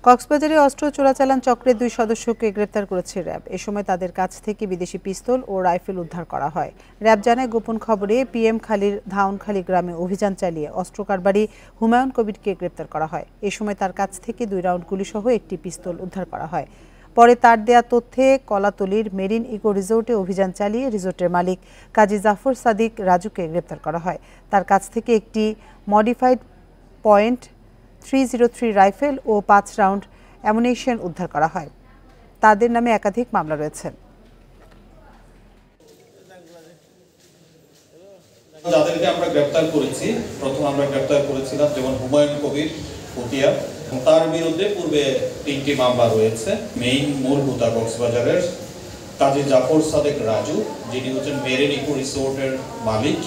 কক্সবাজারে অস্ত্র চোরাচালান চক্রের 2 সদস্যকে গ্রেপ্তার করেছে র্যাব। এ সময় তাদের কাছ থেকে বিদেশি পিস্তল ও রাইফেল উদ্ধার করা হয়। র্যাব জানায়, গোপন খবরে PM খালীর ধাউনখালী গ্রামে অভিযান চালিয়ে অস্ত্র কারবারি হুমায়ুন কবিরকে গ্রেপ্তার করা হয়। এ সময় তার কাছ থেকে 2 রাউন্ড গুলিসহ একটি পিস্তল উদ্ধার করা হয়। পরে তার দেয়া তথ্যে কলাতলির মেরিন ইকো রিসোর্টে অভিযান চালিয়ে রিসোর্টের মালিক কাজী জাফর সাদিক রাজুকে গ্রেপ্তার করা হয়। তার কাছ থেকে একটি মডিফাইড .303 রাইফেল ও 5 রাউন্ড অ্যামুনিশন উদ্ধার করা হয়। তাদের নামে একাধিক মামলা রয়েছে। যাদেরকে আমরা গ্রেপ্তার করেছি, প্রথম আমরা গ্রেপ্তার করেছিলাম যেমন হুমায়ুন কবির ফুটিয়া, তার বিরুদ্ধে পূর্বে 3টি মামলা রয়েছে। মেইন মূল হোতা কক্সবাজারের কাজী জাফর সাদেক রাজু, যিনি হচ্ছেন মেরিন ইকো রিসোর্টের মালিক।